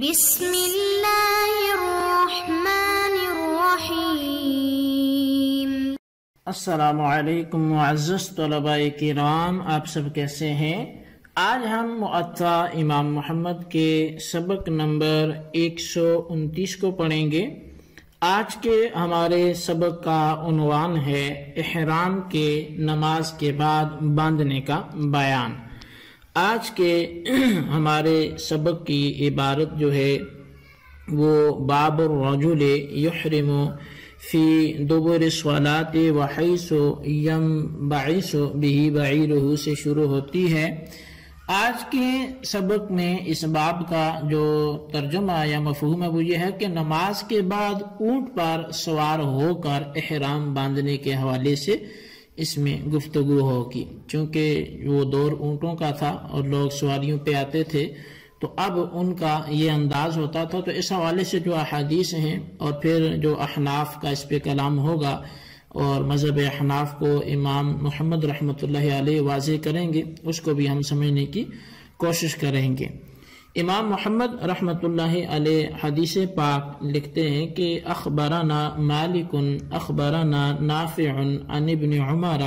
بسم اللہ الرحمن الرحیم۔ السلام علیکم معزز طلباء کرام، آپ سب کیسے ہیں؟ آج ہم مؤطا امام محمد کے سبق نمبر 129 کو پڑھیں گے۔ آج کے ہمارے سبق کا عنوان ہے احرام کے نماز کے بعد باندھنے کا بیان۔ آج کے ہمارے سبق کی عبارت جو ہے وہ باب الرجل یحرم فی دبر الصلاۃ وحیث ینبعث بہ بعیرہ سے شروع ہوتی ہے۔ آج کے سبق میں اس باب کا جو ترجمہ یا مفہوم ہے وہ یہ ہے کہ نماز کے بعد اونٹ پر سوار ہو کر احرام باندھنے کے حوالے سے اس میں گفتگو ہوگی، چونکہ وہ دور اونٹوں کا تھا اور لوگ سواریوں پہ آتے تھے تو اب ان کا یہ انداز ہوتا تھا، تو اس حوالے سے جو احادیث ہیں اور پھر جو احناف کا اس پہ کلام ہوگا اور مذہب احناف کو امام محمد رحمۃ اللہ علیہ واضح کریں گے، اس کو بھی ہم سمجھنے کی کوشش کریں گے۔ امام محمد رحمۃ اللہ علیہ حدیث پاک لکھتے ہیں کہ اخبرنا مالک اخبرنا نافع عن ابن عمر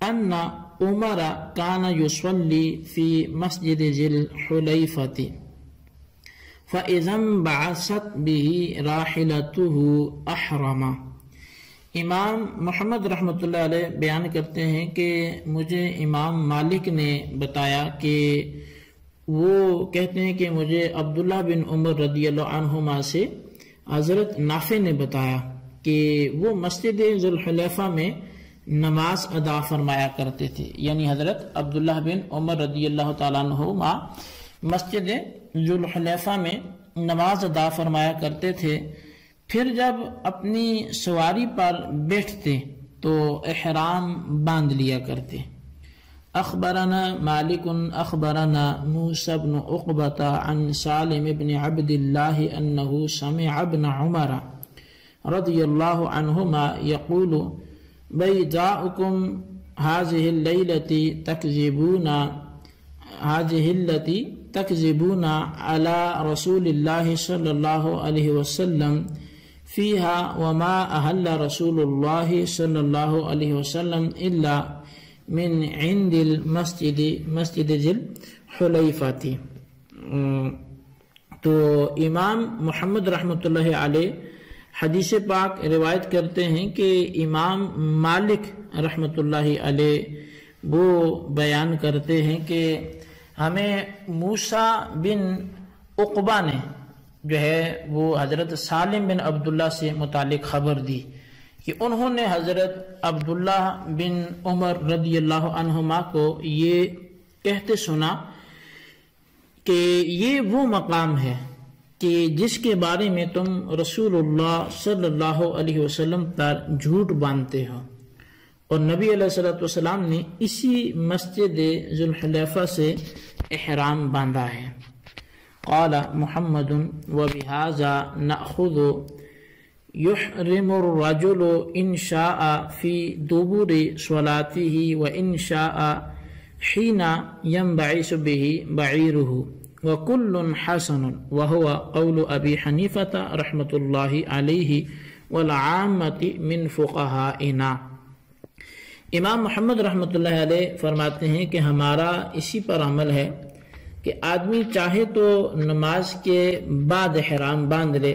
ان عمر كان يصلي في مسجد ذي الحلیفۃ فاذا انبعثت به راحلته احرم۔ امام محمد رحمۃ اللہ علیہ بیان کرتے ہیں کہ مجھے امام مالک نے بتایا کہ وہ کہتے ہیں کہ مجھے عبداللہ بن عمر رضی اللہ عنہما سے حضرت نافع نے بتایا کہ وہ مسجد ذی الحلیفہ میں نماز ادا فرمایا کرتے تھے، یعنی حضرت عبداللہ بن عمر رضی اللہ تعالیٰ عنہما مسجد ذی الحلیفہ میں نماز ادا فرمایا کرتے تھے، پھر جب اپنی سواری پر بیٹھتے تو احرام باندھ لیا کرتے۔ اخبرنا مالک اخبرنا موسى بن عقبة عن سالم بن عبد الله انه سمع ابن عمر رضي الله عنهما يقول بيداؤكم هذه التي تكذبون على رسول الله صلى الله عليه وسلم فيها وما أهل رسول الله صلى الله عليه وسلم إلا من عند مسجد ذی الحلیفۃ۔ تو امام محمد رحمۃ اللہ علیہ حدیث پاک روایت کرتے ہیں کہ امام مالک رحمۃ اللہ علیہ وہ بیان کرتے ہیں کہ ہمیں موسیٰ بن عقبہ نے جو ہے وہ حضرت سالم بن عبداللہ سے متعلق خبر دی کہ انہوں نے حضرت عبداللہ بن عمر رضی اللہ عنہما کو یہ کہتے سنا کہ یہ وہ مقام ہے کہ جس کے بارے میں تم رسول اللہ صلی اللہ علیہ وسلم پر جھوٹ باندھتے ہو، اور نبی علیہ السلام نے اسی مسجد ذی الحلیفہ سے احرام باندھا ہے۔ قال محمد وبهذا نأخذ يحرم الرجل ان شاء في دبر صلاته وان شاء حين ينبعث به بعيره وكل حسن وهو قول ابي حنيفة رحمة الله عليه والعامة من فقهائنا۔ امام محمد رحمۃ اللہ علیہ فرماتے ہیں کہ ہمارا اسی پر عمل ہے کہ آدمی چاہے تو نماز کے بعد احرام باندھ لے،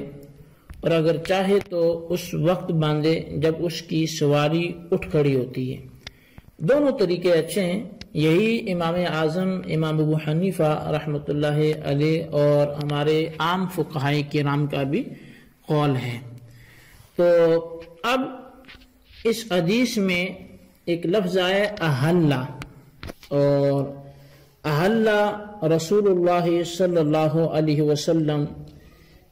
اور اگر چاہے تو اس وقت باندھے جب اس کی سواری اٹھ کھڑی ہوتی ہے۔ دونوں طریقے اچھے ہیں، یہی امام اعظم امام ابو حنیفہ رحمۃ اللہ علیہ اور ہمارے عام فقہاء کرام کا بھی قول ہے۔ تو اب اس حدیث میں ایک لفظ آئے احلہ، اور احلہ رسول اللہ صلی اللہ علیہ وسلم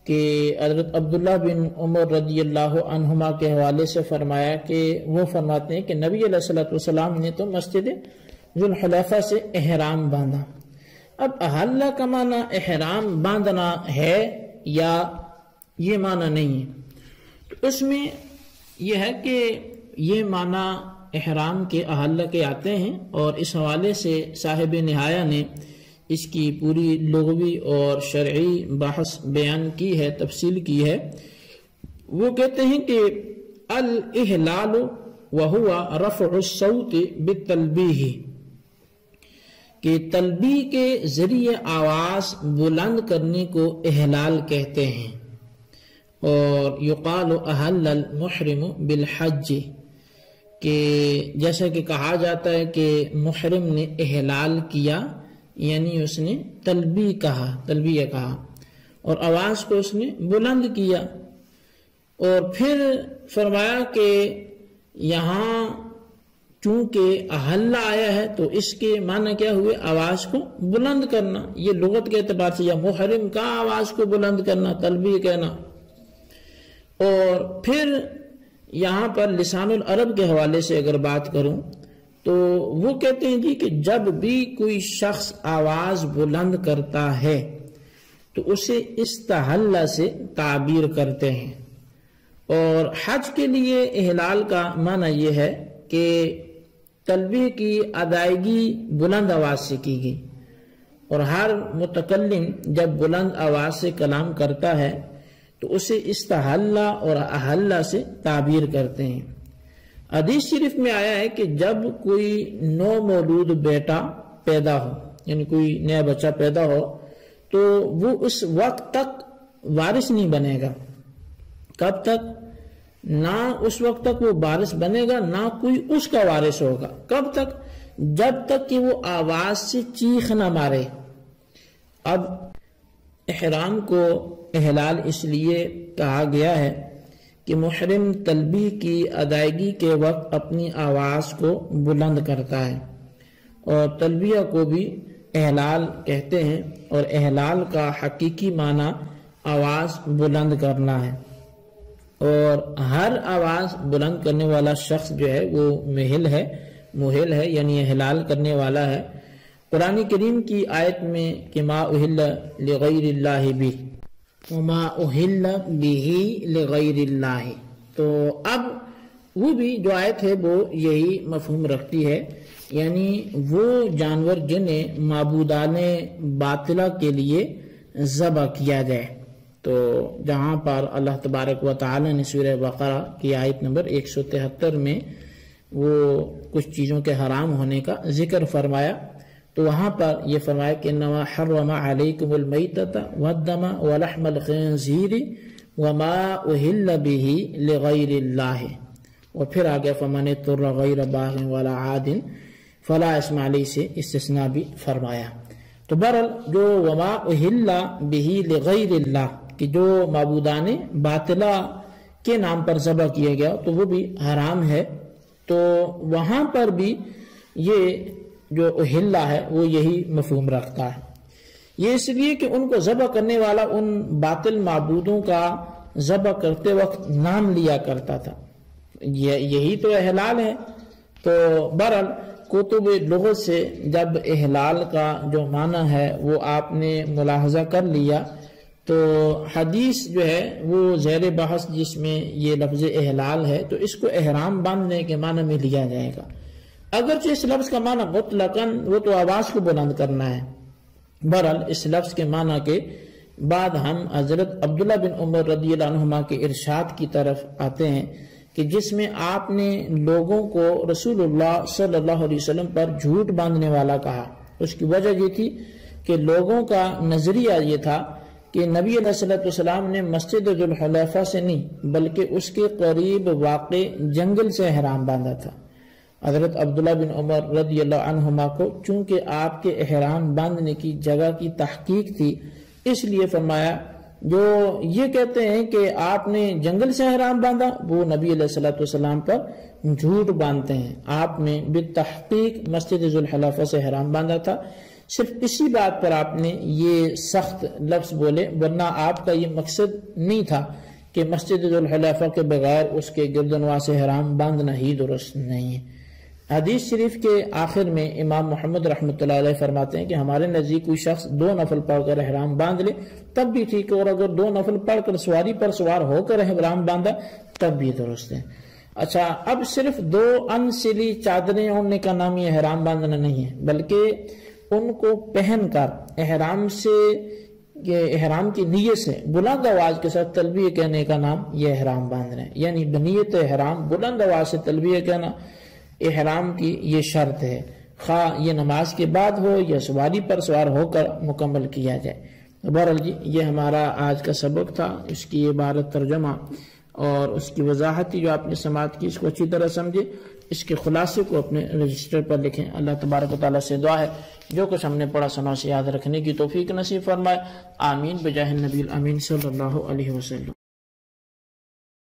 کہ حضرت عبداللہ بن عمر رضی اللہ عنہما کے حوالے سے فرمایا کہ وہ فرماتے ہیں کہ نبی علیہ السلام نے تو مسجد ذی الحلیفہ سے احرام باندھا۔ اب احلہ کا معنی احرام باندھنا ہے یا یہ معنی نہیں ہے؟ تو اس میں یہ ہے کہ یہ معنی احرام کے احلہ کے آتے ہیں، اور اس حوالے سے صاحب نہایہ نے اس کی پوری لغوی اور شرعی بحث بیان کی ہے، تفصیل کی ہے۔ وہ کہتے ہیں کہ الاحلال وہو رفع الصوت بالتلبیہ، کہ تلبیہ کے ذریعے آواز بلند کرنے کو احلال کہتے ہیں۔ اور یقال احل المحرم بالحج، کہ جیسا کہ کہا جاتا ہے کہ محرم نے احلال کیا، یعنی اس نے تلبیہ کہا اور آواز کو اس نے بلند کیا۔ اور پھر فرمایا کہ یہاں چونکہ احل آیا ہے تو اس کے معنی کیا ہوئے؟ آواز کو بلند کرنا، یہ لغت کے اعتبار سے، یا محرم کا آواز کو بلند کرنا، تلبیہ کہنا۔ اور پھر یہاں پر لسان العرب کے حوالے سے اگر بات کروں تو وہ کہتے ہیں جی کہ جب بھی کوئی شخص آواز بلند کرتا ہے تو اسے استحلہ سے تعبیر کرتے ہیں۔ اور حج کے لیے احلال کا معنی یہ ہے کہ تلبیہ کی ادائیگی بلند آواز سے کی گئی، اور ہر متکلم جب بلند آواز سے کلام کرتا ہے تو اسے استحلہ اور احلہ سے تعبیر کرتے ہیں۔ حدیث شریف میں آیا ہے کہ جب کوئی نو مولود بیٹا پیدا ہو، یعنی کوئی نیا بچہ پیدا ہو، تو وہ اس وقت تک وارث نہیں بنے گا۔ کب تک؟ نہ اس وقت تک وہ وارث بنے گا، نہ کوئی اس کا وارث ہوگا۔ کب تک؟ جب تک کہ وہ آواز سے چیخ نہ مارے۔ اب احرام کو احلال اس لیے کہا گیا ہے کہ محرم تلبیہ کی ادائیگی کے وقت اپنی آواز کو بلند کرتا ہے، اور تلبیہ کو بھی احلال کہتے ہیں، اور احلال کا حقیقی معنی آواز بلند کرنا ہے۔ اور ہر آواز بلند کرنے والا شخص جو ہے وہ محل ہے، یعنی احلال کرنے والا ہے۔ قرآن کریم کی آیت میں کہ ما احل لغیر اللہ بھی، وما احل به لغیر اللہ، تو اب وہ بھی جو آیت ہے وہ یہی مفہوم رکھتی ہے، یعنی وہ جانور جنہیں معبودان باطلہ کے لیے ذبح کیا جائے۔ تو جہاں پر اللہ تبارک و تعالی نے سورہ بقرہ کی آیت نمبر 173 میں وہ کچھ چیزوں کے حرام ہونے کا ذکر فرمایا، تو وہاں پر یہ فرمایا کہ انما حرم علیکم المیتۃ والدم ولحم الخنزیر وما احل به لغیر اللہ، اور پھر آگے فمن اضطر غیر باغ ولا عاد فلا اثم علیہ سے استثناء بھی فرمایا۔ تو بہرحال جو وما احل به لغیر اللہ، کہ جو معبودان باطلہ کے نام پر ذبح کیا گیا تو وہ بھی حرام ہے۔ تو وہاں پر بھی یہ جو احلہ ہے وہ یہی مفہوم رکھتا ہے۔ یہ اس لیے کہ ان کو ذبح کرنے والا ان باطل معبودوں کا ذبح کرتے وقت نام لیا کرتا تھا، یہی تو احلال ہے۔ تو بہرحال کتب لغت سے جب احلال کا جو معنی ہے وہ آپ نے ملاحظہ کر لیا، تو حدیث جو ہے وہ زیر بحث جس میں یہ لفظ احلال ہے تو اس کو احرام باندھنے کے معنی میں لیا جائے گا، اگرچہ اس لفظ کا معنی مطلقاً وہ تو آواز کو بلند کرنا ہے۔ بہرحال اس لفظ کے معنی کے بعد ہم حضرت عبداللہ بن عمر رضی اللہ عنہما کے ارشاد کی طرف آتے ہیں کہ جس میں آپ نے لوگوں کو رسول اللہ صلی اللہ علیہ وسلم پر جھوٹ باندھنے والا کہا۔ اس کی وجہ یہ تھی کہ لوگوں کا نظریہ یہ تھا کہ نبی علیہ السلام نے مسجد ذوالحلیفہ سے نہیں بلکہ اس کے قریب واقع جنگل سے احرام باندھا تھا۔ حضرت عبداللہ بن عمر رضی اللہ عنہما کو چونکہ آپ کے احرام باندھنے کی جگہ کی تحقیق تھی، اس لیے فرمایا جو یہ کہتے ہیں کہ آپ نے جنگل سے احرام باندھا وہ نبی علیہ السلام پر جھوٹ باندھتے ہیں، آپ نے بالتحقیق مسجد ذوالحلیفہ سے احرام باندھا تھا۔ صرف اسی بات پر آپ نے یہ سخت لفظ بولے، ورنہ آپ کا یہ مقصد نہیں تھا کہ مسجد ذوالحلیفہ کے بغیر اس کے گردنواں سے احرام باندھنا ہی درست نہیں ہے۔ حدیث شریف کے آخر میں امام محمد رحمۃ اللہ علیہ فرماتے ہیں کہ ہمارے نزدیک کوئی شخص 2 نفل پڑھ کر احرام باندھ لے تب بھی ٹھیک ہے، اور اگر 2 نفل پڑھ کر سواری پر سوار ہو کر احرام باندھا تب بھی درست ہے۔ اچھا، اب صرف 2 انسلی چادریں اوڑھنے کا نام یہ احرام باندھنا نہیں ہے، بلکہ ان کو پہن کر احرام کی نیت سے بلند آواز کے ساتھ تلبیہ کہنے کا نام یہ احرام باندھنا ہے. یعنی بنیت احرام بلند آواز سے تلبیہ کہنا احرام کی یہ شرط ہے، خواہ یہ نماز کے بعد ہو یا سواری پر سوار ہو کر مکمل کیا جائے. بہرحال جی یہ ہمارا آج کا سبق تھا. اس کی عبارت ترجمہ اور اس کی وضاحت جو آپ نے سماعت کی اس کو اچھی طرح سمجھے، اس کے خلاصے کو اپنے رجسٹر پر لکھیں. اللہ تبارک و تعالیٰ سے دعا ہے جو کچھ ہم نے پڑھا سنا اسے یاد رکھنے کی توفیق نصیب فرمائے. آمین بجاہ النبی الامین صلی اللہ علیہ وسلم.